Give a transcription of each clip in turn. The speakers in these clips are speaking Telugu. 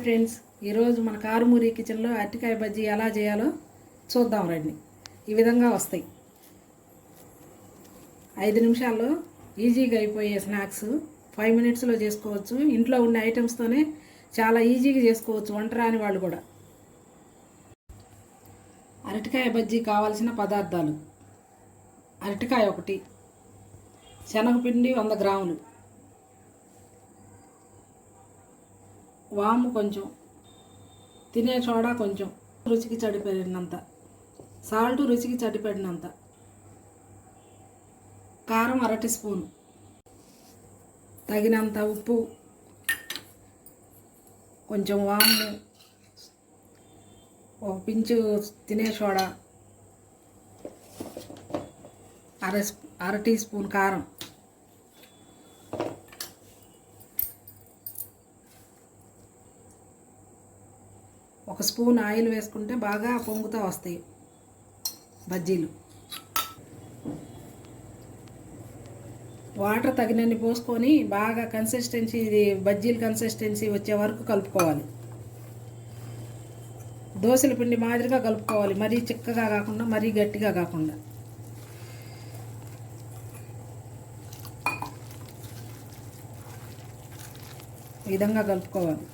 ఫ్రెండ్స్, ఈరోజు మన కారుమూరి కిచెన్లో అరటికాయ బజ్జీ ఎలా చేయాలో చూద్దాం రండి. ఈ విధంగా వస్తాయి. 5 నిమిషాల్లో ఈజీగా అయిపోయే స్నాక్స్ 5 మినిట్స్లో చేసుకోవచ్చు. ఇంట్లో ఉన్న ఐటమ్స్తోనే చాలా ఈజీగా చేసుకోవచ్చు, వంట రాని వాళ్ళు కూడా. అరటికాయ బజ్జీ కావాల్సిన పదార్థాలు: అరటికాయ 1, శనగపిండి 100 గ్రాములు, వాము కొంచెం, తినే సోడా కొంచెం, రుచికి సరిపడినంత సాల్ట్, రుచికి సరిపడినంత కారం 1/2 టీ స్పూన్, తగినంత ఉప్పు, కొంచెం వాము, ఒక పించు తినే సోడా, 1/2 టీ స్పూన్ కారం, ఒక స్పూన్ ఆయిల్ వేసుకుంటే బాగా పొంగుతూ వస్తాయి బజ్జీలు. వాటర్ తగినన్ని పోసుకొని బాగా కన్సిస్టెన్సీ, ఇది బజ్జీల కన్సిస్టెన్సీ వచ్చే వరకు కలుపుకోవాలి. దోశల పిండి మాదిరిగా కలుపుకోవాలి, మరీ చిక్కగా కాకుండా మరీ గట్టిగా కాకుండా. ఈ విధంగా కలుపుకోవాలి.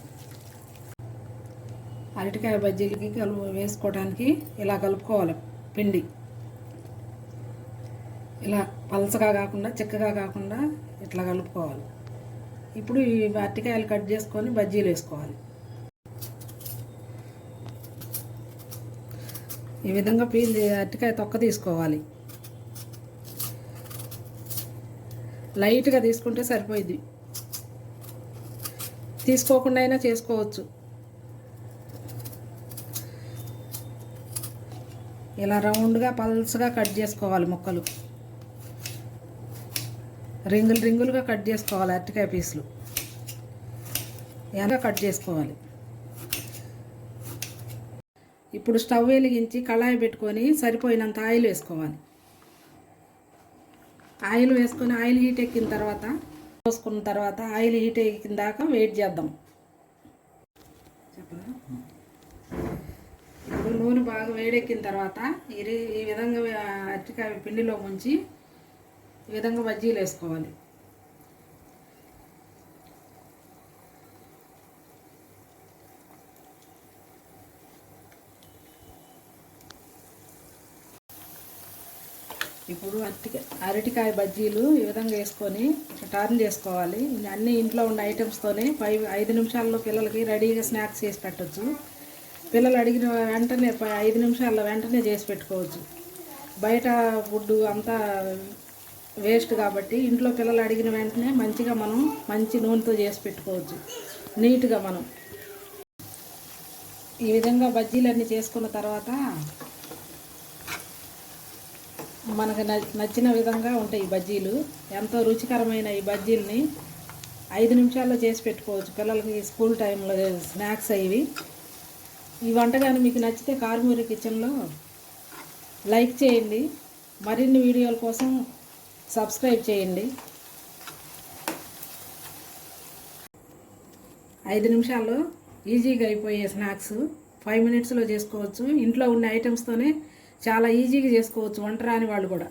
అరటికాయ బజ్జీలకి వేసుకోవడానికి ఇలా కలుపుకోవాలి పిండి. ఇలా పలచగా కాకుండా చిక్కగా కాకుండా ఇట్లా కలుపుకోవాలి. ఇప్పుడు ఈ అరటికాయలు కట్ చేసుకొని బజ్జీలు వేసుకోవాలి. ఈ విధంగా అరటికాయ తొక్క తీసుకోవాలి. లైట్గా తీసుకుంటే సరిపోయింది, తీసుకోకుండా అయినా చేసుకోవచ్చు. ఇలా రౌండ్గా పల్చగా కట్ చేసుకోవాలి ముక్కలు. రింగులుగా కట్ చేసుకోవాలి అరటికాయ పీసులు. ఎలా కట్ చేసుకోవాలి. ఇప్పుడు స్టవ్ వెలిగించి కళాయి పెట్టుకొని సరిపోయినంత ఆయిల్ వేసుకోవాలి. ఆయిల్ వేసుకొని ఆయిల్ హీట్ ఎక్కిన తర్వాత పోసుకున్న తర్వాత ఆయిల్ హీట్ ఎక్కిన దాకా వెయిట్ చేద్దాం. చెప్పనా? ఇప్పుడు నూనె బాగా వేడెక్కిన తర్వాత ఈ విధంగా అరటికాయ పిండిలో ముంచి ఈ విధంగా బజ్జీలు వేసుకోవాలి. ఇప్పుడు అరటికాయ బజ్జీలు ఈ విధంగా వేసుకొని టర్న్ చేసుకోవాలి. అన్నీ ఇంట్లో ఉన్న ఐటమ్స్తోనే 5 నిమిషాల్లో పిల్లలకి రెడీగా స్నాక్స్ చేసి పెట్టచ్చు. పిల్లలు అడిగిన వెంటనే 5 నిమిషాల్లో వెంటనే చేసి పెట్టుకోవచ్చు. బయట ఫుడ్ అంతా వేస్ట్ కాబట్టి ఇంట్లో పిల్లలు అడిగిన వెంటనే మంచిగా మనం మంచి నూనెతో చేసి పెట్టుకోవచ్చు నీట్గా. మనం ఈ విధంగా బజ్జీలన్నీ చేసుకున్న తర్వాత మనకు నచ్చిన విధంగా ఉంటాయి ఈ బజ్జీలు. ఎంతో రుచికరమైన ఈ బజ్జీలని 5 నిమిషాల్లో చేసి పెట్టుకోవచ్చు పిల్లలకి స్కూల్ టైంలో స్నాక్స్ అయ్యి. ఈ వంటకాన్ని మీకు నచ్చితే కారుమూరి కిచెన్లో లైక్ చేయండి. మరిన్ని వీడియోల కోసం సబ్స్క్రైబ్ చేయండి. 5 నిమిషాల్లో ఈజీగా అయిపోయే స్నాక్స్ 5 మినిట్స్లో చేసుకోవచ్చు. ఇంట్లో ఉన్న ఐటమ్స్తోనే చాలా ఈజీగా చేసుకోవచ్చు, వంట రాని వాళ్ళు కూడా.